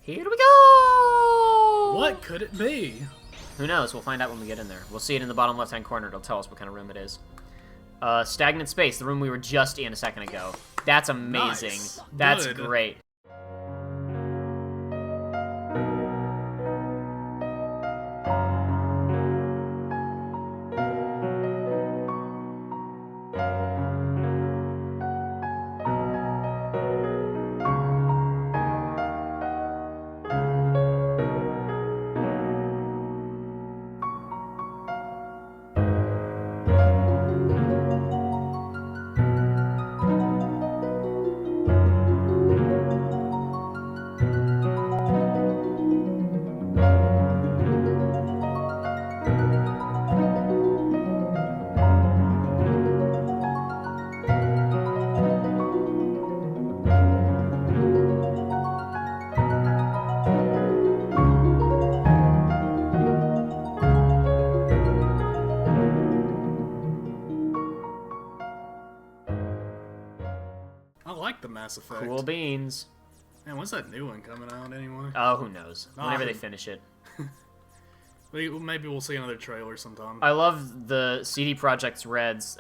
Here we go! What could it be? Who knows? We'll find out when we get in there. We'll see it in the bottom left-hand corner. It'll tell us what kind of room it is. Stagnant space, the room we were just in a second ago. That's amazing. Nice. That's Good. great. I like the Mass Effect. Cool beans. Man, when's that new one coming out anyway? Oh, who knows? Whenever they finish it. Maybe we'll see another trailer sometime. I love the CD Projekt Red's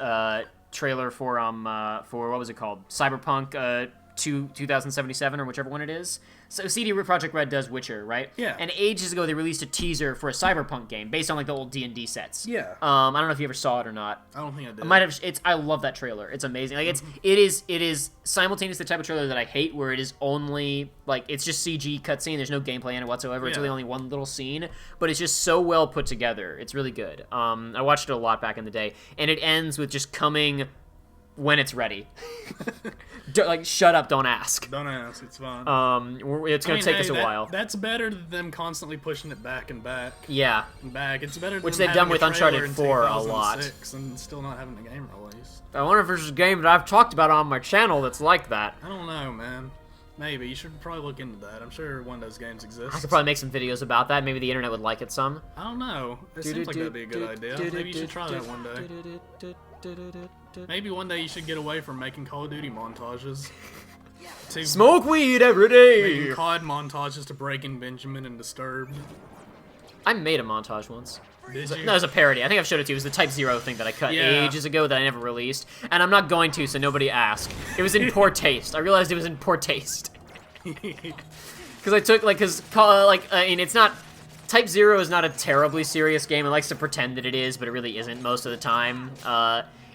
trailer for what was it called? Cyberpunk 2077 or whichever one it is. So CD Projekt Red does Witcher, right? Yeah. And ages ago they released a teaser for a Cyberpunk game based on like the old D&D sets. Yeah. I don't know if you ever saw it or not. I don't think I did. I might have. I love that trailer. It's amazing. Like it is simultaneously the type of trailer that I hate, where it is only like it's just CG cutscene. There's no gameplay in it whatsoever. It's Yeah. really only one little scene, but it's just so well put together. It's really good. I watched it a lot back in the day, and it ends with just coming when it's ready. Like, shut up, don't ask. Don't ask, it's fine. It's gonna take us a while. That's better than them constantly pushing it back and back Yeah. and back. It's better than Which them they've done having with a trailer Uncharted in 4 a lot. 2006 and still not having a game released. I wonder if there's a game that I've talked about on my channel that's like that. I don't know, man. Maybe. You should probably look into that. I'm sure one of those games exists. I could probably make some videos about that. Maybe the internet would like it some. I don't know. It seems like that'd be a good idea. Maybe you should try that one day. Maybe one day you should get away from making Call of Duty montages. To Smoke weed every day! making COD montages to Breaking Benjamin and Disturbed. I made a montage once. Did you? No, it was a parody. I think I've showed it to you. It was the Type 0 thing that I cut ages ago that I never released. And I'm not going to, so nobody ask. It was in poor taste. I realized it was in poor taste. Because I took, it's not... Type 0 is not a terribly serious game. It likes to pretend that it is, but it really isn't most of the time.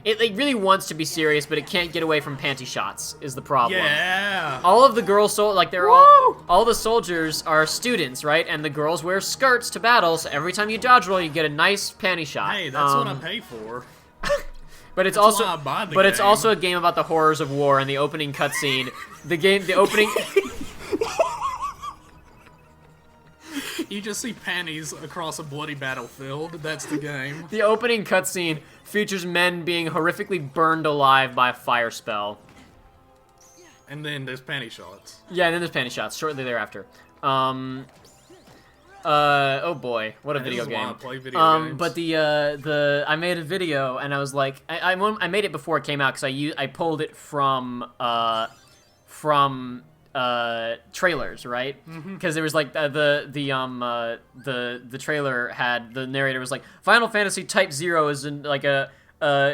It really wants to be serious, but it can't get away from panty shots, is the problem. Yeah! All of the girls, they're all the soldiers are students, right? And the girls wear skirts to battle, so every time you dodge roll, you get a nice panty shot. Hey, that's what I pay for. But it's That's why I buy the it's game. also a game about the horrors of war and the opening cutscene. The opening. You just see panties across a bloody battlefield. That's the game. The opening cutscene features men being horrifically burned alive by a fire spell. And then there's panty shots. Yeah, and then there's panty shots shortly thereafter. Oh boy, what a This video is why game. I play video games. But I made a video and I was like, I made it before it came out because I pulled it from trailers, right? Because there was like the trailer had the narrator was like Final Fantasy Type 0 is like a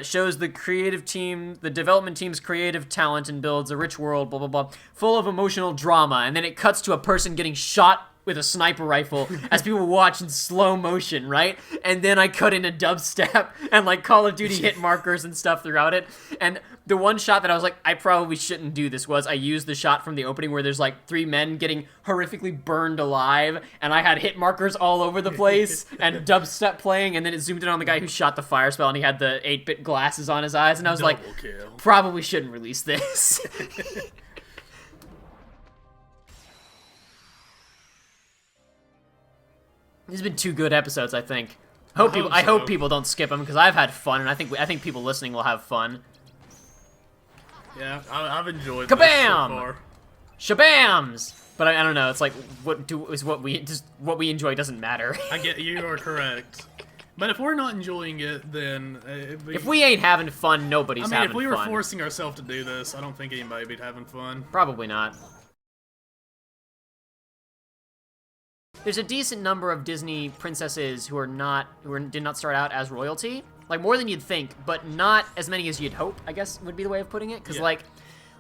shows the development team's creative talent and builds a rich world, blah blah blah, full of emotional drama, and then it cuts to a person getting shot with a sniper rifle as people watch in slow motion, right? And then I cut in a dubstep and like Call of Duty hit markers and stuff throughout it. And the one shot that I was like, I probably shouldn't do this was I used the shot from the opening where there's like 3 men getting horrifically burned alive, and I had hit markers all over the place and dubstep playing, and then it zoomed in on the guy who shot the fire spell and he had the 8-bit glasses on his eyes, and I was like, Double kill. probably shouldn't release this. These have been 2 good episodes, I think. I hope people don't skip them because I've had fun, and I think people listening will have fun. Yeah, I've enjoyed Kabam! this so far. Shabams! But I don't know. It's like what we enjoy doesn't matter. I get you are correct. But if we're not enjoying it, then if we ain't having fun, nobody's having fun. if we were forcing ourselves to do this, I don't think anybody would be having fun. Probably not. there's a decent number of Disney princesses who did not start out as royalty, like more than you'd think, but not as many as you'd hope, I guess would be the way of putting it. Because like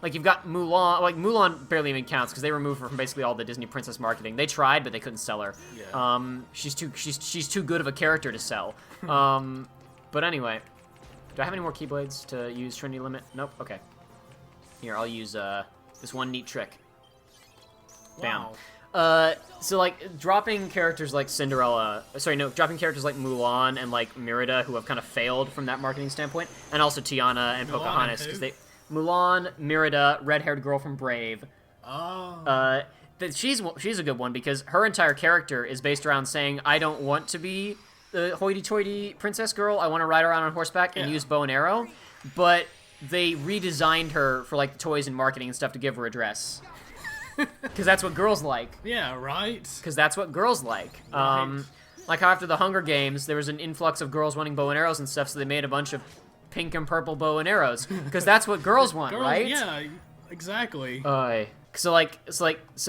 you've got Mulan, like Mulan barely even counts because they removed her from basically all the Disney princess marketing. They tried, but they couldn't sell her. Yeah. She's too good of a character to sell. But anyway, do I have any more Keyblades to use Trinity Limit? Nope. Okay. Here, I'll use this one neat trick. Bam. Wow. So like dropping characters like dropping characters like Mulan and like Merida, who have kind of failed from that marketing standpoint, and also Tiana and Pocahontas, because Mulan, Merida, red-haired girl from Brave. Oh. She's a good one because her entire character is based around saying, I don't want to be the hoity-toity princess girl. I want to ride around on horseback and use bow and arrow. But they redesigned her for like the toys and marketing and stuff to give her a dress. Because that's what girls like. Yeah, right? Because that's what girls like. Right. Like after the Hunger Games, there was an influx of girls wanting bow and arrows and stuff, so they made a bunch of pink and purple bow and arrows. Because that's what girls want, right? Yeah, exactly. So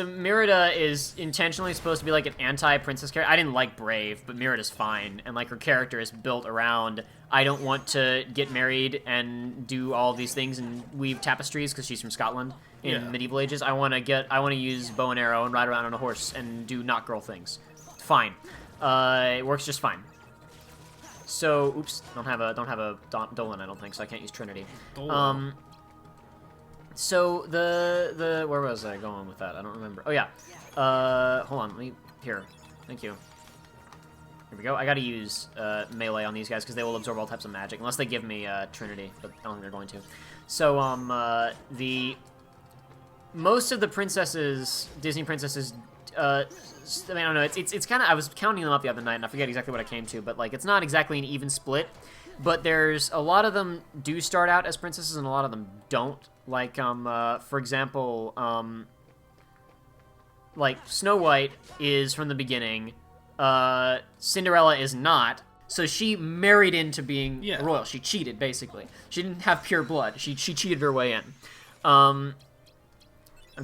Merida is intentionally supposed to be like an anti-princess character. I didn't like Brave, but Merida's fine. And like her character is built around, I don't want to get married and do all these things and weave tapestries because she's from Scotland in medieval ages. I want to use bow and arrow and ride around on a horse and do not girl things. Fine. It works just fine. So, oops, don't have a Dolan, I don't think, so I can't use Trinity. Dolan. So the where was I going with that? I don't remember. Oh yeah. Hold on. Here. Thank you. Here we go. I gotta use melee on these guys because they will absorb all types of magic unless they give me Trinity, but I don't think they're going to. So most of the princesses, Disney princesses, I mean, I don't know. It's kind of, I was counting them up the other night and I forget exactly what I came to, but like it's not exactly an even split. But there's a lot of them do start out as princesses and a lot of them don't. Like, for example, like Snow White is from the beginning. Cinderella is not. So she married into being royal. She cheated, basically. She didn't have pure blood. She cheated her way in. I'm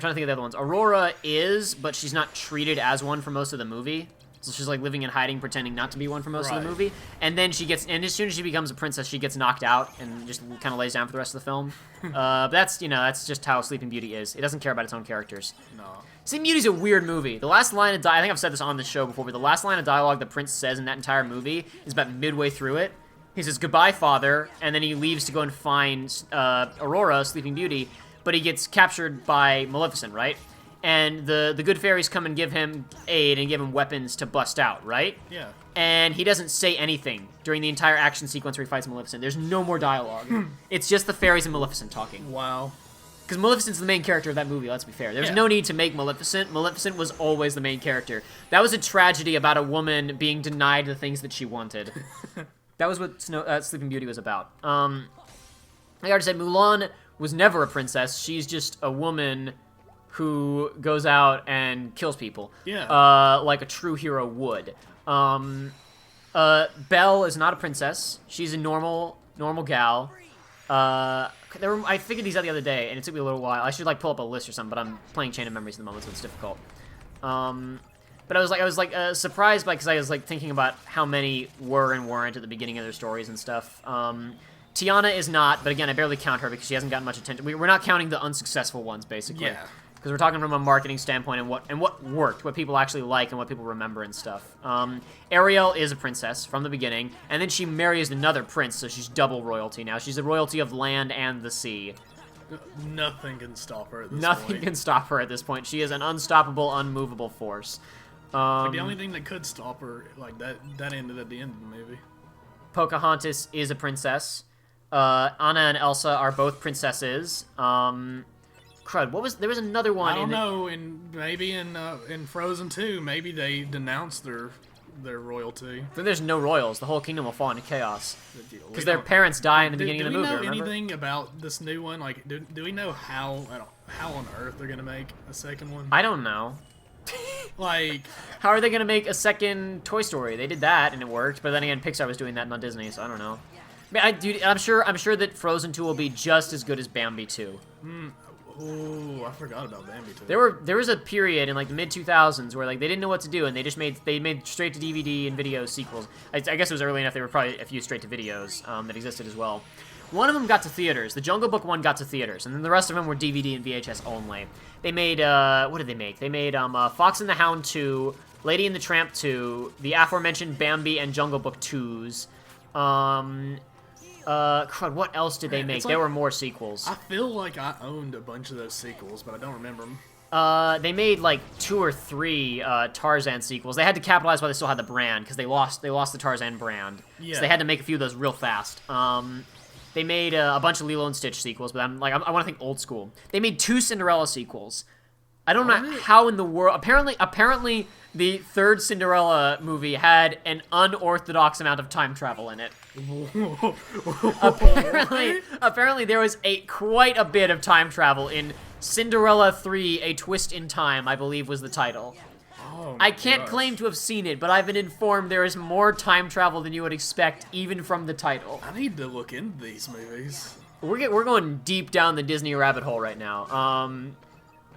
trying to think of the other ones. Aurora is, but she's not treated as one for most of the movie. So she's like living in hiding, pretending not to be one for most of the movie. And then as soon as she becomes a princess, she gets knocked out and just kind of lays down for the rest of the film. But that's just how Sleeping Beauty is. It doesn't care about its own characters. No. Sleeping Beauty's a weird movie. The last line of dialogue, I think I've said this on the show before, but the last line of dialogue the prince says in that entire movie is about midway through it. He says, "Goodbye, father," and then he leaves to go and find Aurora, Sleeping Beauty, but he gets captured by Maleficent, right? And the good fairies come and give him aid and give him weapons to bust out, right? Yeah. And he doesn't say anything during the entire action sequence where he fights Maleficent. There's no more dialogue. It's just the fairies and Maleficent talking. Wow. Because Maleficent's the main character of that movie, let's be fair. There's no need to make Maleficent. Maleficent was always the main character. That was a tragedy about a woman being denied the things that she wanted. That was what Sleeping Beauty was about. Like I already said, Mulan was never a princess. She's just a woman who goes out and kills people. Yeah. Like a true hero would. Belle is not a princess. She's a normal gal. I figured these out the other day, and it took me a little while. I should like pull up a list or something, but I'm playing Chain of Memories at the moment, so it's difficult. But I was surprised because I was like thinking about how many were and weren't at the beginning of their stories and stuff. Tiana is not, but again, I barely count her because she hasn't gotten much attention. We're not counting the unsuccessful ones, basically. Yeah. Because we're talking from a marketing standpoint and what worked, what people actually like and what people remember and stuff. Ariel is a princess from the beginning, and then she marries another prince, so she's double royalty now. She's a royalty of land and the sea. Nothing can stop her at this point. Nothing can stop her at this point. She is an unstoppable, unmovable force. Like the only thing that could stop her, like that ended at the end of the movie. Pocahontas is a princess. Anna and Elsa are both princesses. Crud, there was another one. I don't know, maybe in Frozen 2, maybe they denounced their royalty. Then there's no royals. The whole kingdom will fall into chaos. Because their parents die in the beginning of the movie, remember? Do we know anything about this new one? Like, do we know how on earth they're going to make a second one? I don't know. Like, how are they going to make a second Toy Story? They did that, and it worked, but then again, Pixar was doing that, not Disney, so I don't know. I mean, I'm sure that Frozen 2 will be just as good as Bambi 2. Oh, I forgot about Bambi too. There was a period in like the mid 2000s where like they didn't know what to do and they made straight to DVD and video sequels. I guess it was early enough. There were probably a few straight to videos that existed as well. One of them got to theaters. The Jungle Book one got to theaters, and then the rest of them were DVD and VHS only. They made what did they make? They made Fox and the Hound 2, Lady and the Tramp 2, the aforementioned Bambi and Jungle Book 2s. Crud, what else did they make? There were more sequels. I feel like I owned a bunch of those sequels, but I don't remember them. They made like 2 or 3 Tarzan sequels. They had to capitalize while they still had the brand because they lost the Tarzan brand. Yeah. So they had to make a few of those real fast. They made a bunch of Lilo and Stitch sequels, but I want to think old school. They made 2 Cinderella sequels. I don't know how in the world. Apparently, the third Cinderella movie had an unorthodox amount of time travel in it. apparently, there was quite a bit of time travel in Cinderella 3: A Twist in Time, I believe was the title. Oh I can't claim to have seen it, but I've been informed there is more time travel than you would expect, even from the title. I need to look into these movies. We're going deep down the Disney rabbit hole right now.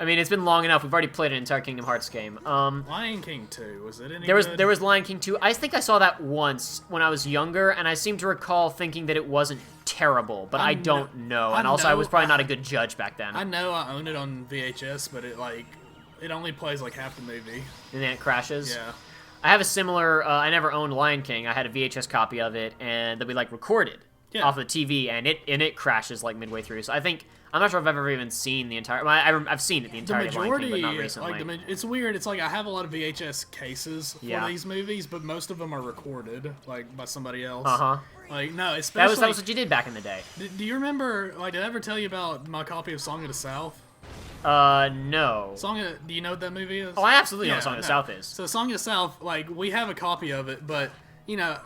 I mean, it's been long enough. We've already played an entire Kingdom Hearts game. Lion King 2, was it any good? There was Lion King 2. I think I saw that once when I was younger, and I seem to recall thinking that it wasn't terrible, but I don't know. And also, I was probably not a good judge back then. I know I own it on VHS, but it only plays like half the movie. And then it crashes? Yeah. I have a similar, I never owned Lion King. I had a VHS copy of it, and that we recorded off the TV, and it crashes like midway through. So I think, I'm not sure if I've ever even seen the entire, I've seen it the entirety of Lion King, but not recently. It's weird, it's like I have a lot of VHS cases for these movies, but most of them are recorded, by somebody else. No, especially... That was what you did back in the day. Do you remember, did I ever tell you about my copy of Song of the South? No. Do you know what that movie is? Oh, I absolutely know what Song of the South is. So Song of the South, we have a copy of it, but, you know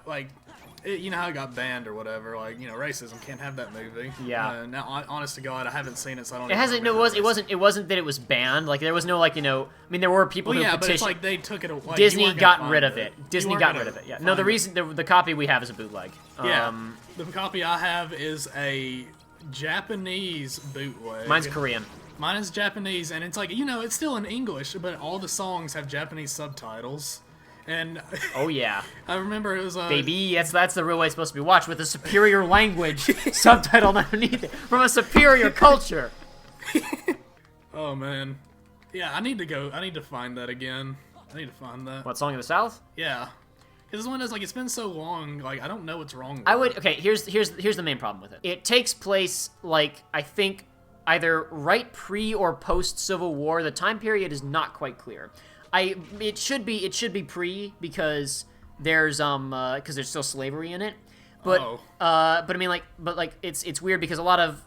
how it got banned or whatever, racism, can't have that movie. Yeah. Now, honest to God, I haven't seen it, so I don't know. It wasn't that it was banned, there was no, there were people who petitioned. But it's like they took it away. Disney got rid of it. Disney got rid of it, yeah. No, the copy we have is a bootleg. Yeah. The copy I have is a Japanese bootleg. Mine's Korean. Mine is Japanese, and it's it's still in English, but all the songs have Japanese subtitles. And oh yeah, I remember it was baby. That's the real way it's supposed to be watched, with a superior language subtitled underneath it from a superior culture. Oh man, yeah. I need to find that again. I need to find that. What, Song of the South? Yeah, because this one is it's been so long. I don't know what's wrong with it. Okay, here's the main problem with it. It takes place I think either right pre or post Civil War. The time period is not quite clear. It should be pre because there's still slavery in it, but it's weird because a lot of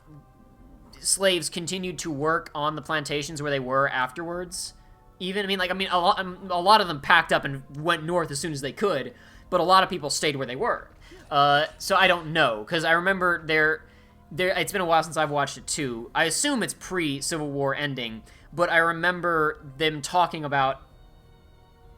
slaves continued to work on the plantations where they were afterwards. Even a lot of them packed up and went north as soon as they could, but a lot of people stayed where they were. So I don't know, because I remember it's been a while since I've watched it too. I assume it's pre-Civil War ending, but I remember them talking about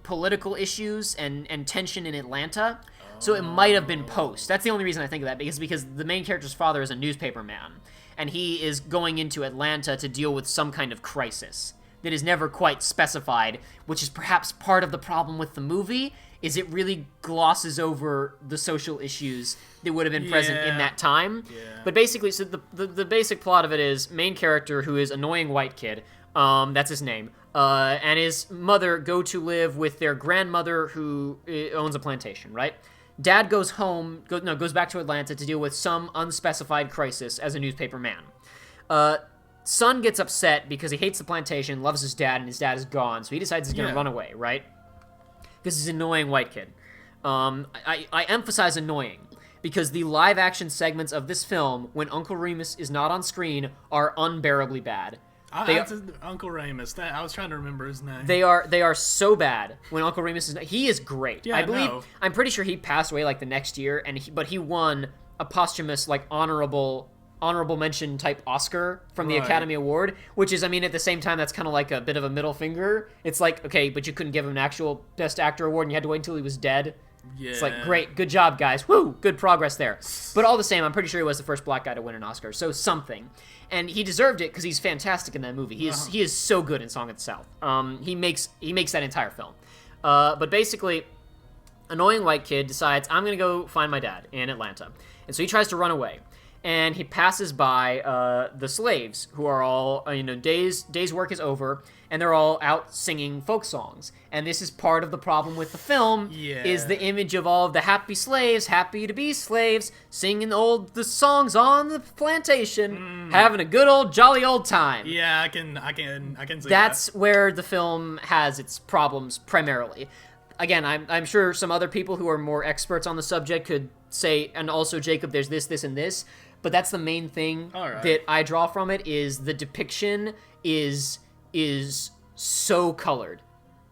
political issues and tension in Atlanta, so it might have been post. That's the only reason I think of that, because the main character's father is a newspaper man, and he is going into Atlanta to deal with some kind of crisis that is never quite specified, which is perhaps part of the problem with the movie, is it really glosses over the social issues that would have been present in that time. Yeah. But basically, so the basic plot of it is main character, who is annoying white kid, that's his name, and his mother go to live with their grandmother who owns a plantation, right? Dad goes back to Atlanta to deal with some unspecified crisis as a newspaper man. Son gets upset because he hates the plantation, loves his dad, and his dad is gone, so he decides he's going to run away, right? Because he's an annoying white kid. I emphasize annoying, because the live-action segments of this film, when Uncle Remus is not on screen, are unbearably bad. Uncle Remus. I was trying to remember his name. They are so bad when Uncle Remus is. He is great. Yeah, I'm pretty sure he passed away the next year, but he won a posthumous honorable mention type Oscar from the Academy Award, which is, at the same time, that's kind of a bit of a middle finger. It's okay, but you couldn't give him an actual Best Actor award, and you had to wait until he was dead. Yeah. It's like, great, good job, guys. Woo, good progress there. But all the same, I'm pretty sure he was the first black guy to win an Oscar, so something. And he deserved it because he's fantastic in that movie. He is so good in Song of the South. He makes that entire film. But basically, annoying white kid decides, I'm going to go find my dad in Atlanta. And so he tries to run away. And he passes by the slaves, who are all, day's work is over, and they're all out singing folk songs. And this is part of the problem with the film, is the image of all of the happy slaves, happy to be slaves, singing the songs on the plantation, having a good old jolly old time. Yeah, I can see That's where the film has its problems primarily. Again, I'm sure some other people who are more experts on the subject could say, and also, Jacob, there's this, and this. But that's the main thing that I draw from it, is the depiction is so colored.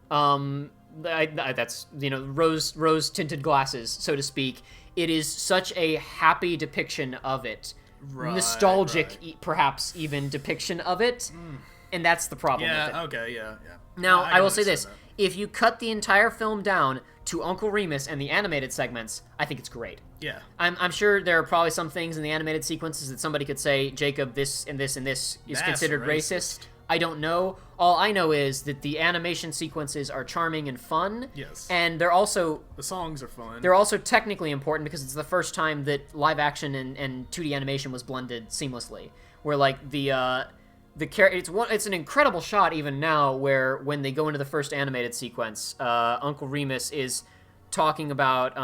That's, rose tinted glasses, so to speak. It is such a happy depiction of it. Nostalgic, perhaps even depiction of it. And that's the problem with it. Yeah, okay, yeah. Now, I will say this. If you cut the entire film down to Uncle Remus and the animated segments, I think it's great. Yeah. I'm sure there are probably some things in the animated sequences that somebody could say, Jacob, this and this and this is considered racist. I don't know. All I know is that the animation sequences are charming and fun. Yes. And they're also... The songs are fun. They're also technically important because it's the first time that live action and 2D animation was blended seamlessly. Where, like, it's an incredible shot even now where when they go into the first animated sequence, Uncle Remus is talking about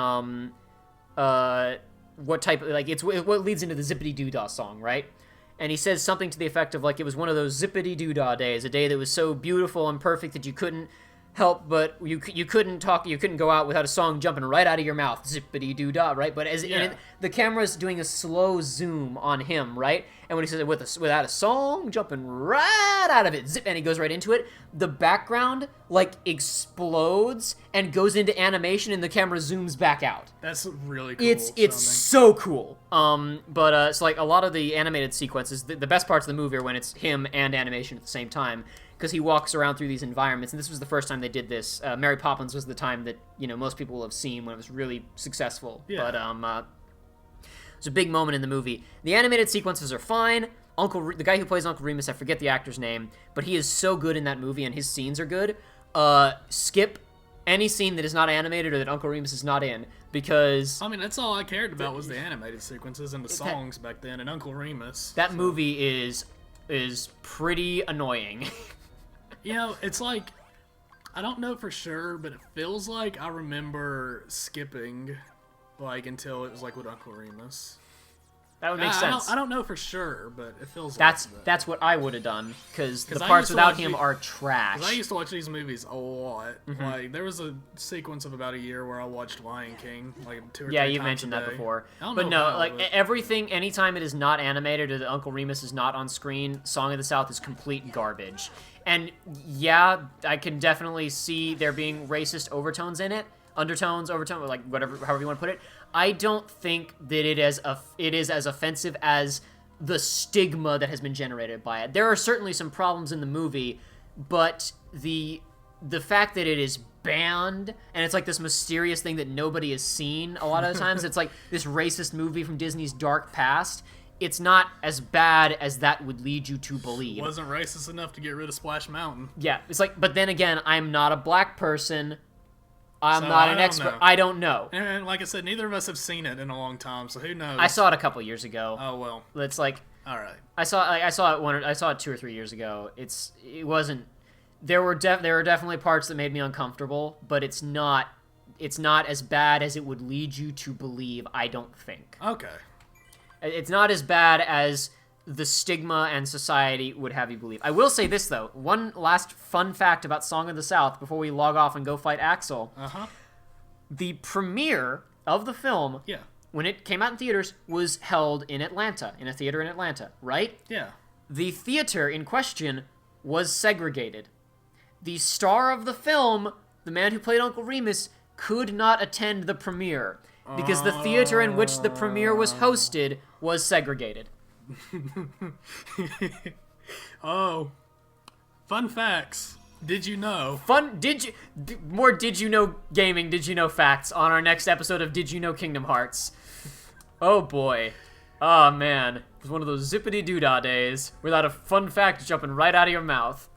what type of, like, it's what leads into the Zippity Doo-Dah song, right? And he says something to the effect of, like, it was one of those Zippity Doo-Dah days, a day that was so beautiful and perfect that you couldn't help but you couldn't go out without a song jumping right out of your mouth, Zippity Doo-Dah, right? But the camera's doing a slow zoom on him, right? And when he says without a song jumping right out of it, zip, and he goes right into it, the background like explodes and goes into animation, and the camera zooms back out. That's really cool. It's so cool. But it's like a lot of the animated sequences, the best parts of the movie are when it's him and animation at the same time, because he walks around through these environments, and this was the first time they did this. Mary Poppins was the time that most people will have seen when it was really successful. Yeah. But it's a big moment in the movie. The animated sequences are fine. The guy who plays Uncle Remus, I forget the actor's name, but he is so good in that movie, and his scenes are good. Skip any scene that is not animated or that Uncle Remus is not in, because... I mean, that's all I cared about was the animated sequences and the songs back then, and Uncle Remus. That movie is pretty annoying. It's like, I don't know for sure, but it feels like I remember skipping, like, until it was, like, with Uncle Remus. That would make sense. I don't know for sure, but it feels that's like that's what I would have done, because the parts without him are trash. Because I used to watch these movies a lot. Mm-hmm. Like, there was a sequence of about a year where I watched Lion King, like 2 or 3 times. Yeah, you mentioned that before. But everything, anytime it is not animated or that Uncle Remus is not on screen, Song of the South is complete garbage. And yeah, I can definitely see there being racist overtones in it. Undertones, overtones, like whatever, however you want to put it. I don't think that it is as offensive as the stigma that has been generated by it. There are certainly some problems in the movie, but the fact that it is banned and it's like this mysterious thing that nobody has seen a lot of the times, it's like this racist movie from Disney's dark past. It's not as bad as that would lead you to believe. It wasn't racist enough to get rid of Splash Mountain. Yeah, it's like, but then again, I'm not a black person. I'm not an expert. I don't know. And like I said, neither of us have seen it in a long time, so who knows? I saw it a couple years ago. Oh well. It's like, all right. I saw it 2 or 3 years ago. It wasn't. There were definitely parts that made me uncomfortable, but it's not as bad as it would lead you to believe. I don't think. Okay. It's not as bad as the stigma and society would have you believe. I will say this, though. One last fun fact about Song of the South before we log off and go fight Axel. Uh-huh. The premiere of the film, when it came out in theaters, was held in Atlanta, in a theater in Atlanta, right? Yeah. The theater in question was segregated. The star of the film, the man who played Uncle Remus, could not attend the premiere because the theater in which the premiere was hosted was segregated. Oh, fun facts. Did you know? More did you know gaming, did you know facts on our next episode of Did You Know Kingdom Hearts. Oh boy. Oh man. It was one of those zippity-doo-dah days without a fun fact jumping right out of your mouth.